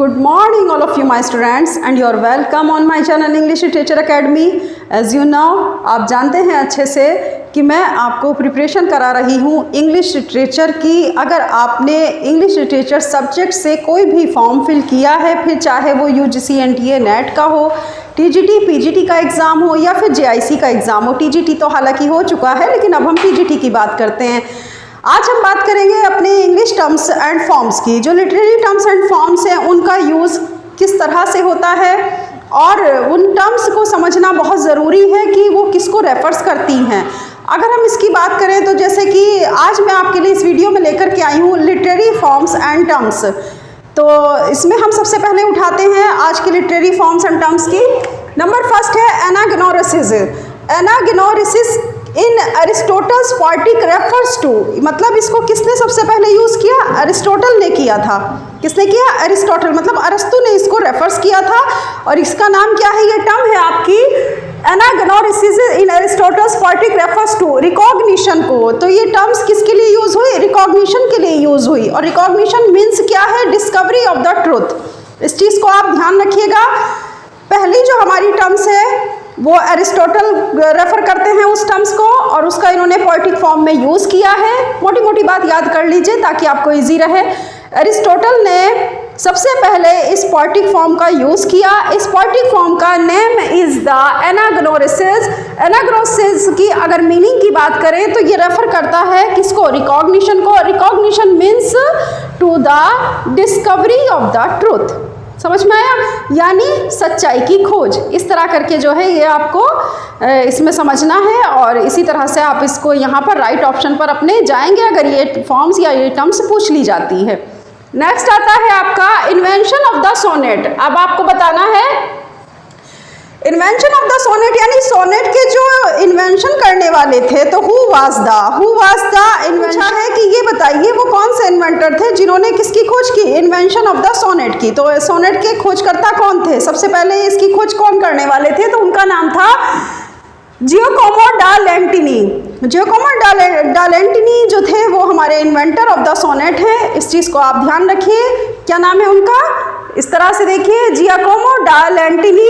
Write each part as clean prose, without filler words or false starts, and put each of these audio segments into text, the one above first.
Good morning all of you my students and you are welcome on my channel English Literature Academy. As you know, आप जानते हैं अच्छे से कि मैं आपको प्रिपरेशन करा रही हूँ इंग्लिश लिटरेचर की। अगर आपने इंग्लिश लिटरेचर सब्जेक्ट से कोई भी फॉर्म फिल किया है, फिर चाहे वो UGC NTA नेट का हो, TGT PGT का एग्ज़ाम हो या फिर JIC का एग्ज़ाम हो। TGT तो हालांकि हो चुका है, लेकिन अब हम TGT की बात करते हैं। आज हम बात करेंगे अपने इंग्लिश टर्म्स एंड फॉर्म्स की। जो लिटरेरी टर्म्स एंड फॉर्म्स हैं उनका यूज़ किस तरह से होता है और उन टर्म्स को समझना बहुत ज़रूरी है कि वो किसको रेफर्स करती हैं। अगर हम इसकी बात करें तो जैसे कि आज मैं आपके लिए इस वीडियो में लेकर के आई हूँ लिटरेरी फॉर्म्स एंड टर्म्स। तो इसमें हम सबसे पहले उठाते हैं आज की लिटरेरी फॉर्म्स एंड टर्म्स की। नंबर फर्स्ट है एनाग्नोरिसिस। एनाग्नोरिसिस इन अरिस्टोटल्स पोएटिक रेफर्स टू, मतलब इसको किसने सबसे पहले यूज़ किया? अरिस्टोटल ने किया था। किसने किया? अरिस्टोटल, मतलब अरस्तु ने इसको रेफर्स किया था। और इसका नाम क्या है? ये टर्म है आपकी एनाग्नोरिसिस इन Aristotle's poetic refers to recognition को। तो ये टर्म्स किसके लिए यूज़ हुई? रिकॉग्निशन के लिए यूज़ हुई। और रिकॉग्निशन मीन्स क्या है? Discovery of the truth. इस चीज़ को आप ध्यान रखिएगा। पहली जो हमारी टर्म्स है वो अरिस्टोटल रेफर करते हैं उस टर्म्स को, और उसका इन्होंने पोएटिक फॉर्म में यूज़ किया है। मोटी मोटी बात याद कर लीजिए ताकि आपको इजी रहे। अरिस्टोटल ने सबसे पहले इस पोएटिक फॉर्म का यूज़ किया। इस पोएटिक फॉर्म का नेम इज़ द एनाग्नोरिसिस। एनाग्नोरिसिस की अगर मीनिंग की बात करें तो ये रेफर करता है किसको? रिकॉग्निशन को। Recognition means to the discovery of the truth. समझ में आया? यानी सच्चाई की खोज। इस तरह करके जो है ये आपको इसमें समझना है, और इसी तरह से आप इसको यहाँ पर राइट ऑप्शन पर अपने जाएंगे अगर ये फॉर्म्स या ये टर्म्स पूछ ली जाती है। नेक्स्ट आता है आपका इन्वेंशन ऑफ द सोनेट। अब आपको बताना है इन्वेंशन ऑफ द सोनेट, यानी सोनेट के जो इन्वेंशन करने वाले थे तो हु वाज द इन्वेंशन है कि ये बताइए वो कौन से इन्वेंटर थे जिन्होंने किसकी खोज की? इन्वेंशन ऑफ द सोनेट की। तो सोनेट के खोजकर्ता कौन थे? सबसे पहले इसकी खोज कौन करने वाले थे? तो उनका नाम था जियोकोमो डा लेंटिनी। जियोकोमो डा लेंटिनी जो थे वो हमारे इन्वेंटर ऑफ द सोनेट हैं। इस चीज़ को आप ध्यान रखिए। क्या नाम है उनका? इस तरह से देखिए, जियोकोमो डा लेंटिनी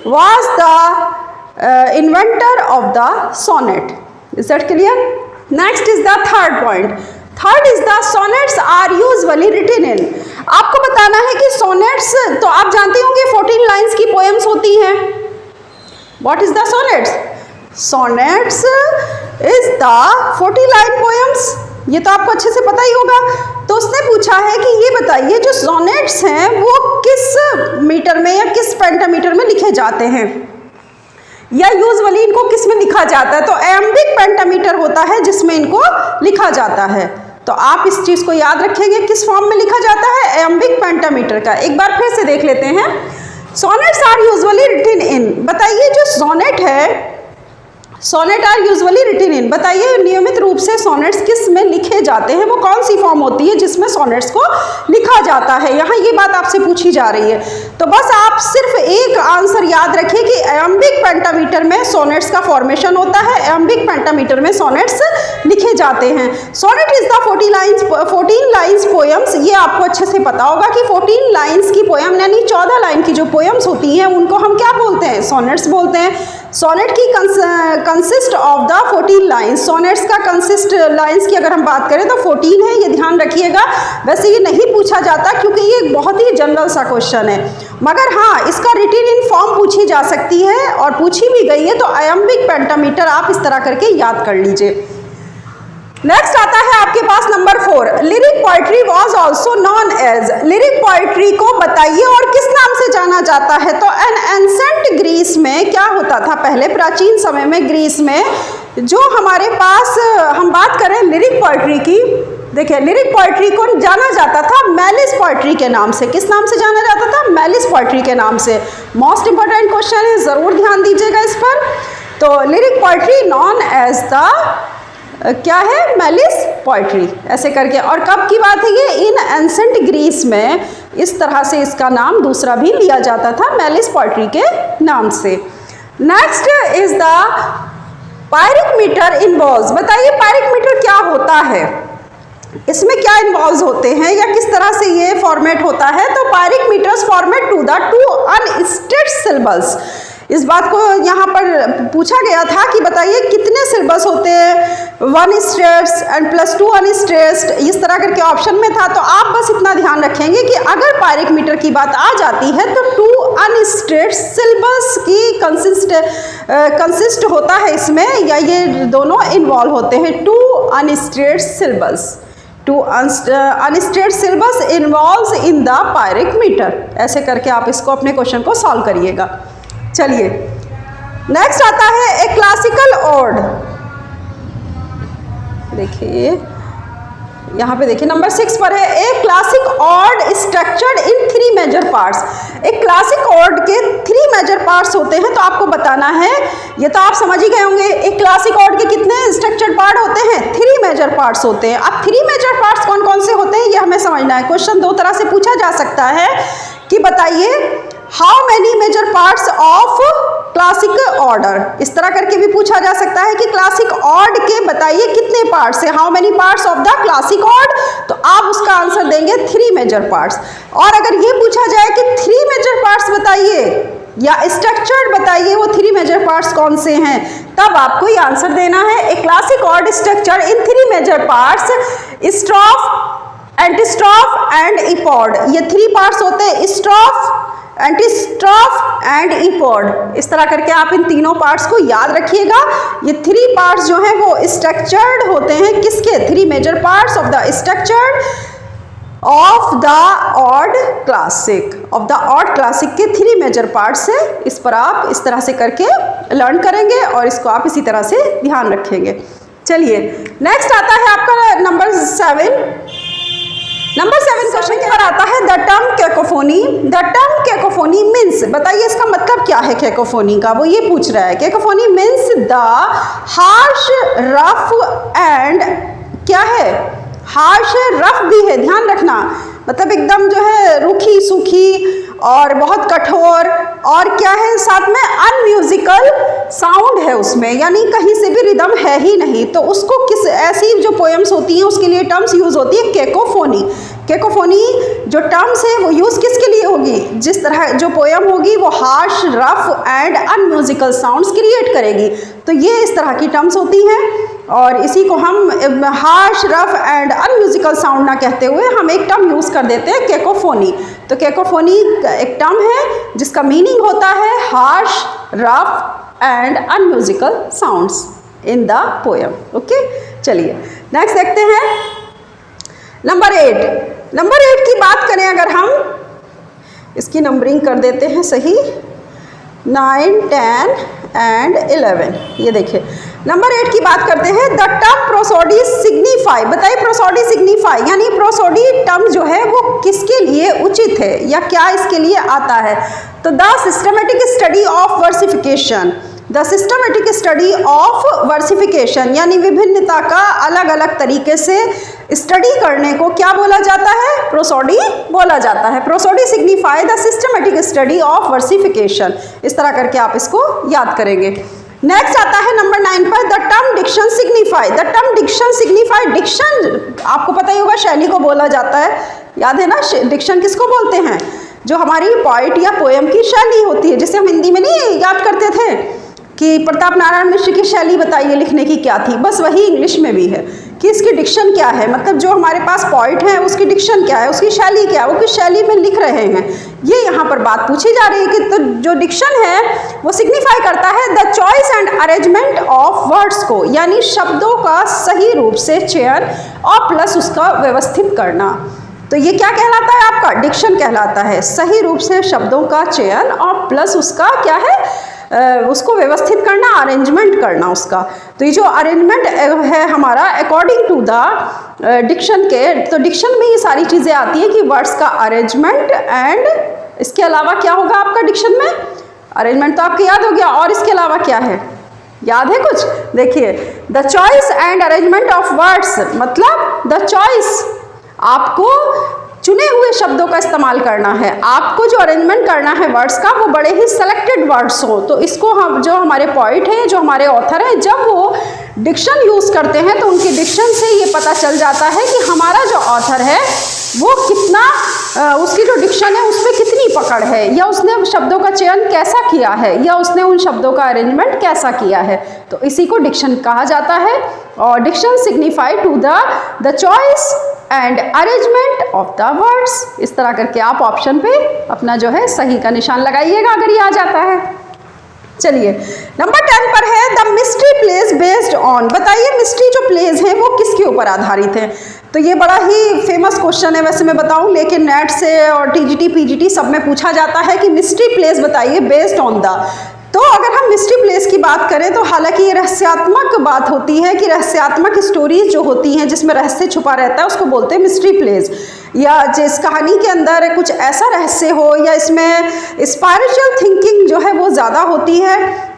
was the inventor of the sonnet. Is that clear? Next is the third point. Third is the sonnets are usually written in. आपको बताना है कि sonnets, तो आप जानते होंगे 14 लाइन्स की पोएम्स होती हैं। What is the sonnets? Sonnets is the 40 line poems. ये तो आपको अच्छे से पता ही होगा। तो उसने पूछा है कि ये बताइए जो सोनेट्स हैं वो किस मीटर में या किस पेंटामीटर में लिखे जाते हैं, या यूजुअली इनको किस में लिखा जाता है? तो एम्बिक पेंटामीटर होता है जिसमें इनको लिखा जाता है। तो आप इस चीज़ को याद रखेंगे, किस फॉर्म में लिखा जाता है? एम्बिक पेंटामीटर का। एक बार फिर से देख लेते हैं। Sonnets are usually written in. बताइए जो सोनेट है, sonnet are usually written in, बताइए नियमित रूप से सोनेट्स किस में लिखे जाते हैं? वो कौन सी फॉर्म होती है जिसमें सोनेट्स को लिखा जाता है? यहाँ ये बात आपसे पूछी जा रही है। तो बस आप सिर्फ एक आंसर याद रखिए कि एम्बिक पेंटामीटर में सोनेट्स का फॉर्मेशन होता है। एम्बिक पेंटामीटर में सोनेट्स लिखे जाते हैं। Sonnet is the 14 lines poems. ये आपको अच्छे से पता होगा कि 14 लाइन्स की पोएम यानी 14 लाइन की जो पोएम्स होती हैं उनको हम क्या बोलते हैं? सोनेट्स बोलते हैं। सोनेट की consist of the 14 lines. Sonnets का कंसिस्ट लाइन्स की अगर हम बात करें तो 14 है, ये ध्यान रखिएगा। वैसे ये नहीं पूछा जाता क्योंकि ये बहुत ही जनरल सा क्वेश्चन है, मगर हाँ इसका रिटन इन फॉर्म पूछी जा सकती है और पूछी भी गई है। तो आयम्बिक पेंटामीटर आप इस तरह करके याद कर लीजिए। नेक्स्ट आता है आपके पास number 4, lyric poetry was also known as. Lyric poetry को बताइए और किस नाम से जाना जाता है? तो एन एंसेंट ग्रीस में क्या होता था? पहले प्राचीन समय में ग्रीस में जो हमारे पास हम बात करें लिरिक पोएट्री की, देखिए लिरिक पोएट्री को जाना जाता था मेलिस पोएट्री के नाम से। किस नाम से जाना जाता था? मेलिस पोएट्री के नाम से। मोस्ट इंपॉर्टेंट क्वेश्चन है, ज़रूर ध्यान दीजिएगा इस पर। तो lyric poetry known as the क्या है? मेलिस पोएट्री, ऐसे करके। और कब की बात है ये? इन एंसेंट ग्रीस में इस तरह से इसका नाम दूसरा भी लिया जाता था मेलिस पोएट्री के नाम से। Next is the pyrrhic meter involves. बताइए पायरिक मीटर क्या होता है? इसमें क्या इन्वॉल्व होते हैं या किस तरह से ये फॉर्मेट होता है, तो pyrrhic meters format to the two unstressed syllables. इस बात को यहाँ पर पूछा गया था कि बताइए कितने सिलेबस होते हैं, 1 स्ट्रेस्ड एंड प्लस 2 अनस्ट्रेस्ड, इस तरह करके ऑप्शन में था। तो आप बस इतना ध्यान रखेंगे कि अगर पायरिक मीटर की बात आ जाती है तो 2 अनस्ट्रेस्ड सिलेबस की कंसिस्ट होता है इसमें, या ये दोनों इन्वॉल्व होते हैं। 2 unstressed syllabus, 2 unstressed syllabus involves in the pyrrhic meter. ऐसे करके आप इसको अपने क्वेश्चन को सॉल्व करिएगा। चलिए नेक्स्ट आता है ए क्लासिकल ऑड। देखिए यहाँ पे देखिए नंबर 6 पर है a classic ode structured in 3 major parts. एक क्लासिक ऑड के 3 मेजर पार्ट्स होते हैं, तो आपको बताना है, ये तो आप समझ ही गए होंगे। एक क्लासिक ऑड के कितने स्ट्रक्चर्ड पार्ट होते हैं, 3 मेजर पार्ट्स होते हैं। अब 3 मेजर पार्ट्स कौन कौन से होते हैं ये हमें समझना है। क्वेश्चन 2 तरह से पूछा जा सकता है कि बताइए how many major parts of classic order, इस तरह करके भी पूछा जा सकता है कि क्लासिक ऑड के बताइए कितने पार्ट्स है, how many parts of the classic odd, तो आप उसका आंसर देंगे 3 मेजर पार्ट्स। और अगर ये पूछा जाए कि 3 मेजर पार्ट्स बताइए या स्ट्रक्चर्ड बताइए वो 3 मेजर पार्ट्स कौन से हैं, तब आपको ये आंसर देना है a classic ode structure in 3 major parts, strophe, antistrophe and epode. ये 3 पार्ट्स होते हैं, स्ट्रॉफ, एंटीस्ट्रॉफ एंड इपॉड। इस तरह करके आप इन तीनों पार्ट्स को याद रखिएगा। ये 3 पार्ट्स जो हैं वो स्ट्रक्चर्ड होते हैं, किसके, 3 major parts of the structured of the odd classic, of the odd classic के 3 मेजर पार्ट्स है। इस पर आप इस तरह से करके लर्न करेंगे और इसको आप इसी तरह से ध्यान रखेंगे। चलिए नेक्स्ट आता है आपका नंबर 7। नंबर 7 क्वेश्चन पर आता है the term cacophony. The term cacophony means, बताइए इसका मतलब क्या है कैकोफोनी का, वो ये पूछ रहा है। Cacophony means the harsh, rough and, क्या है, हार्श है, रफ भी है, ध्यान रखना, मतलब एकदम जो है रूखी सूखी और बहुत कठोर, और क्या है साथ में अनम्यूजिकल साउंड है उसमें, यानी कहीं से भी रिदम है ही नहीं। तो उसको किस, ऐसी जो पोएम्स होती हैं उसके लिए टर्म्स यूज होती है कैकोफोनी। कैकोफोनी जो टर्म्स है वो यूज किसके लिए होगी, जिस तरह जो पोएम होगी वो harsh, rough and unmusical sounds create करेगी। तो ये इस तरह की टर्म्स होती हैं, और इसी को हम हार्श, रफ एंड अनम्यूजिकल साउंड ना कहते हुए हम एक टर्म यूज कर देते हैं कैकोफोनी। तो कैकोफोनी एक टर्म है जिसका मीनिंग होता है harsh, rough and unmusical sounds in the poem. Okay, चलिए नेक्स्ट देखते हैं नंबर 8। नंबर 8 की बात करें अगर हम, इसकी नंबरिंग कर देते हैं सही, 9, 10 एंड 11। ये देखिए नंबर 8 की बात करते हैं। द टर्म प्रोसोडी सिग्निफाई, बताइए प्रोसोडी सिग्निफाई यानी प्रोसोडी टर्म जो है वो किसके लिए उचित है या क्या इसके लिए आता है। तो the systematic study of versification, the systematic study of versification यानी विभिन्नता का अलग अलग तरीके से स्टडी करने को क्या बोला जाता है, प्रोसोडी बोला जाता है। Prosody signify the systematic study of versification, इस तरह करके आप इसको याद करेंगे। नेक्स्ट आता है नंबर 9 पर the term diction signify. The term diction signify, diction आपको पता ही होगा शैली को बोला जाता है, याद है ना, डिक्शन किसको बोलते हैं, जो हमारी पोइट या पोएम की शैली होती है, जिसे हम हिंदी में नहीं याद करते थे कि प्रताप नारायण मिश्र की शैली बताइए लिखने की क्या थी, बस वही इंग्लिश में भी है कि इसकी डिक्शन क्या है, मतलब जो हमारे पास पोइट है उसकी डिक्शन क्या है, उसकी शैली क्या है, वो किस शैली में लिख रहे हैं, ये यहाँ पर बात पूछी जा रही है कि तो जो डिक्शन है वो सिग्निफाई करता है the choice and arrangement of words को, यानी शब्दों का सही रूप से चयन और प्लस उसका व्यवस्थित करना। तो ये क्या कहलाता है आपका, डिक्शन कहलाता है, सही रूप से शब्दों का चयन और प्लस उसका क्या है, उसको व्यवस्थित करना, अरेंजमेंट करना उसका। तो ये जो अरेंजमेंट है हमारा अकॉर्डिंग टू द डिक्शन के, तो डिक्शन में ये सारी चीज़ें आती हैं कि वर्ड्स का अरेंजमेंट एंड इसके अलावा क्या होगा आपका डिक्शन में, अरेंजमेंट तो आपको याद हो गया, और इसके अलावा क्या है, याद है कुछ, देखिए the choice and arrangement of words, मतलब द चॉइस, आपको चुने हुए शब्दों का इस्तेमाल करना है। आपको जो अरेंजमेंट करना है वर्ड्स का वो बड़े ही सेलेक्टेड वर्ड्स हो। तो इसको हम जो हमारे पोइट हैं, जो हमारे ऑथर हैं, जब वो डिक्शन यूज़ करते हैं तो उनके डिक्शन से ये पता चल जाता है कि हमारा जो ऑथर है वो कितना उसकी जो डिक्शन है उसमें कितनी पकड़ है, या उसने शब्दों का चयन कैसा किया है, या उसने उन शब्दों का अरेंजमेंट कैसा किया है। तो इसी को डिक्शन कहा जाता है। और diction signify to the choice and arrangement of the words. इस तरह करके आप ऑप्शन पे अपना जो है सही का निशान लगाइएगा अगर ये आ जाता है। चलिए नंबर 10 पर है the mystery plays based on. बताइए मिस्ट्री जो प्लेज हैं वो किसके ऊपर आधारित हैं। तो ये बड़ा ही फेमस क्वेश्चन है वैसे मैं बताऊं, लेकिन नेट से और टीजीटी पीजीटी सब में पूछा जाता है कि मिस्ट्री प्लेज बताइए बेस्ड ऑन द। तो अगर हम मिस्ट्री प्लेस की बात करें तो हालांकि ये रहस्यात्मक बात होती है कि रहस्यात्मक स्टोरीज जो होती हैं जिसमें रहस्य छुपा रहता है उसको बोलते हैं मिस्ट्री प्लेस, या जिस कहानी के अंदर कुछ ऐसा रहस्य हो या इसमें स्पिरिचुअल थिंकिंग जो है वो ज़्यादा होती है,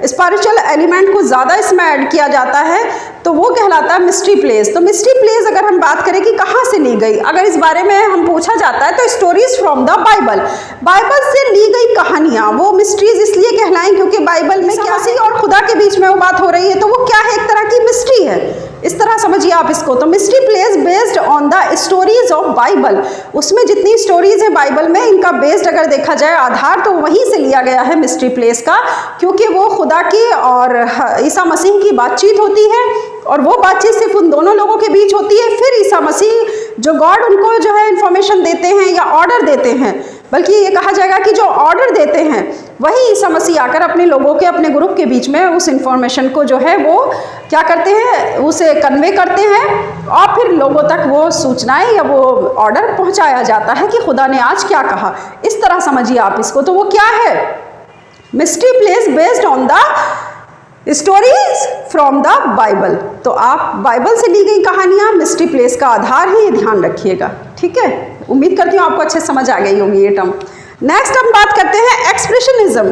स्पिरिचुअल एलिमेंट को ज़्यादा इसमें ऐड किया जाता है, तो वो कहलाता है मिस्ट्री प्लेस। तो मिस्ट्री प्लेस अगर हम बात करें कि कहाँ से ली गई, अगर इस बारे में हम पूछा जाता है तो stories from the Bible, Bible से ली गई कहानियाँ वो मिस्ट्रीज इसलिए कहलाई क्योंकि बाइबल में क्या सी और खुदा के बीच में वो बात हो रही है, तो वो क्या है, एक तरह की मिस्ट्री है। इस तरह समझिए आप इसको। तो mystery place based on the stories of Bible, उसमें जितनी स्टोरीज है बाइबल में इनका बेस्ड अगर देखा जाए आधार तो वहीं से लिया गया है मिस्ट्री प्लेस का, क्योंकि वो खुदा की और ईसा मसीह की बातचीत होती है और वो बातचीत सिर्फ उन दोनों लोगों के बीच होती है। फिर ईसा मसीह जो गॉड उनको जो है इंफॉर्मेशन देते हैं या ऑर्डर देते हैं, बल्कि ये कहा जाएगा कि जो ऑर्डर देते हैं वही ईसा मसीह आकर अपने लोगों के अपने ग्रुप के बीच में उस इंफॉर्मेशन को जो है वो क्या करते हैं, उसे कन्वे करते हैं और फिर लोगों तक वो सूचनाएं या वो ऑर्डर पहुंचाया जाता है कि खुदा ने आज क्या कहा। इस तरह समझिए आप इसको। तो वो क्या है, mystery place based on the stories from the Bible. तो आप बाइबल से ली गई कहानियां मिस्ट्री प्लेस का आधार है, ये ध्यान रखिएगा, ठीक है। उम्मीद करती हूँ आपको अच्छे समझ आ गई होगी ये टर्म। नेक्स्ट हम बात करते हैं expressionism.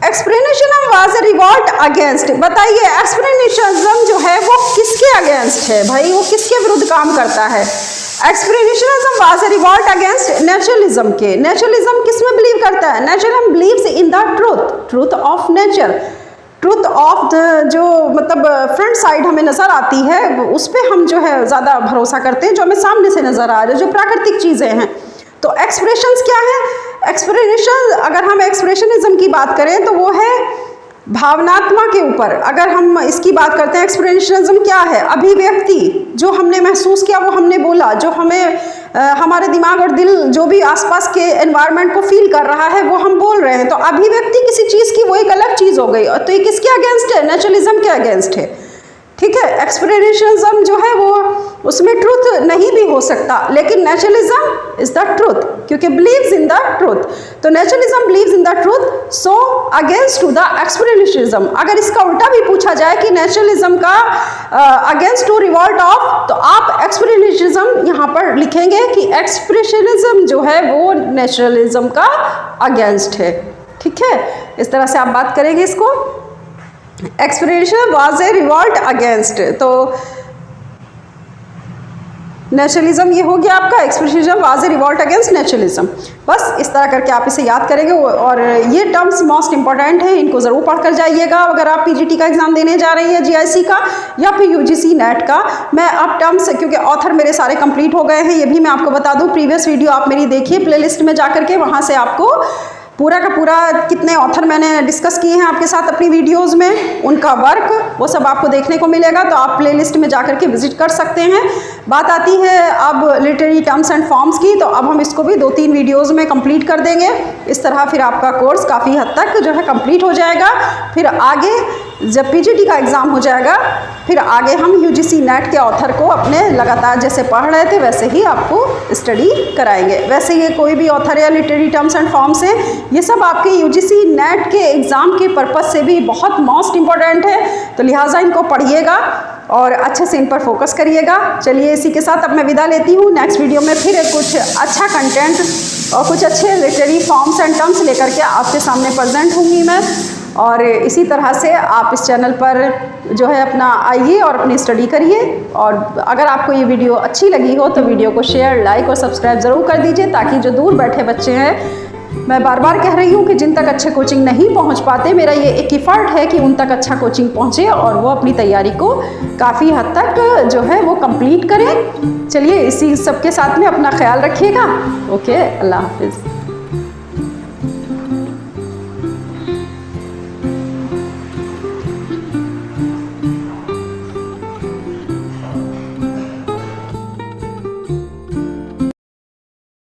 Expressionism was a revolt against. बताइए एक्सप्रेशनिज्म जो है वो किसके अगेंस्ट है भाई, वो किसके विरुद्ध काम करता है। Expressionism was a revolt against naturalism के। नेचुरलिज्म किस में बिलीव करता है, naturalism believes in the truth of nature, truth of the जो मतलब फ्रंट साइड हमें नज़र आती है उस पर हम जो है ज़्यादा भरोसा करते हैं, जो हमें सामने से नज़र आ रहे हैं, जो प्राकृतिक चीज़ें हैं। तो एक्सप्रेशंस क्या है, एक्सप्रेशन अगर हम एक्सप्रेशनिज्म की बात करें तो वो है भावनात्मक के ऊपर। अगर हम इसकी बात करते हैं एक्सप्रेशनिज्म क्या है, अभिव्यक्ति, जो हमने महसूस किया वो हमने बोला, जो हमें हमारे दिमाग और दिल जो भी आसपास के एनवायरनमेंट को फील कर रहा है वो हम बोल रहे हैं। तो अभिव्यक्ति किसी चीज़ की वो एक अलग चीज़ हो गई। तो ये किसके अगेंस्ट है, नेचुरलिज्म के अगेंस्ट है, ठीक है। एक्सप्रेशनिज्म जो है वो उसमें ट्रूथ नहीं भी हो सकता, लेकिन नेचुरलिज्म इज द ट्रूथ क्योंकि बिलीव्स इन द ट्रूथ। तो naturalism believes in the truth, so against to the expressionism. अगर इसका उल्टा भी पूछा जाए कि नेचुरलिज्म का अगेंस्ट टू रिवॉल्ट ऑफ, तो आप एक्सप्रेशनिज्म यहाँ पर लिखेंगे कि एक्सप्रेशनिज्म जो है वो नेचुरलिज्म का अगेंस्ट है, ठीक है। इस तरह से आप बात करेंगे इसको। Expression was a revolt against, तो नेचुरलिज्म ये हो गया आपका, expressionism was a revolt against naturalism. बस इस तरह करके आप इसे याद करेंगे और ये टर्म्स मोस्ट इंपॉर्टेंट है, इनको ज़रूर पढ़कर जाइएगा अगर आप पीजीटी का एग्जाम देने जा रही है, जीआईसी का या फिर यूजीसी नेट का। मैं अब टर्म्स क्योंकि ऑथर मेरे सारे कंप्लीट हो गए हैं, ये भी मैं आपको बता दूँ, प्रीवियस वीडियो आप मेरी देखिए प्लेलिस्ट में जा करके, वहाँ से आपको पूरा का पूरा कितने ऑथर मैंने डिस्कस किए हैं आपके साथ अपनी वीडियोस में, उनका वर्क वो सब आपको देखने को मिलेगा। तो आप प्लेलिस्ट में जाकर के विजिट कर सकते हैं। बात आती है अब लिटरेरी टर्म्स एंड फॉर्म्स की, तो अब हम इसको भी 2-3 वीडियोस में कंप्लीट कर देंगे। इस तरह फिर आपका कोर्स काफ़ी हद तक जो है कंप्लीट हो जाएगा। फिर आगे जब पीजीटी का एग्ज़ाम हो जाएगा फिर आगे हम यूजीसी नेट के ऑथर को अपने लगातार जैसे पढ़ रहे थे वैसे ही आपको स्टडी कराएंगे। वैसे ये कोई भी ऑथर या लिटरेरी टर्म्स एंड फॉर्म्स हैं, ये सब आपके यूजीसी नेट के एग्ज़ाम के पर्पज़ से भी बहुत मोस्ट इम्पॉर्टेंट है, तो लिहाजा इनको पढ़िएगा और अच्छे से इन पर फोकस करिएगा। चलिए इसी के साथ अब मैं विदा लेती हूँ। नेक्स्ट वीडियो में फिर कुछ अच्छा कंटेंट और कुछ अच्छे लिटरेरी फॉर्म्स एंड टर्म्स लेकर के आपके सामने प्रेजेंट होंगी मैं। और इसी तरह से आप इस चैनल पर जो है अपना आइए और अपनी स्टडी करिए। और अगर आपको ये वीडियो अच्छी लगी हो तो वीडियो को शेयर, लाइक और सब्सक्राइब ज़रूर कर दीजिए, ताकि जो दूर बैठे बच्चे हैं, मैं बार बार कह रही हूँ कि जिन तक अच्छे कोचिंग नहीं पहुँच पाते, मेरा ये एक एफर्ट है कि उन तक अच्छा कोचिंग पहुँचे और वो अपनी तैयारी को काफ़ी हद तक जो है वो कंप्लीट करें। चलिए, इसी सबके साथ में अपना ख्याल रखिएगा। ओके, अल्लाह हाफिज़।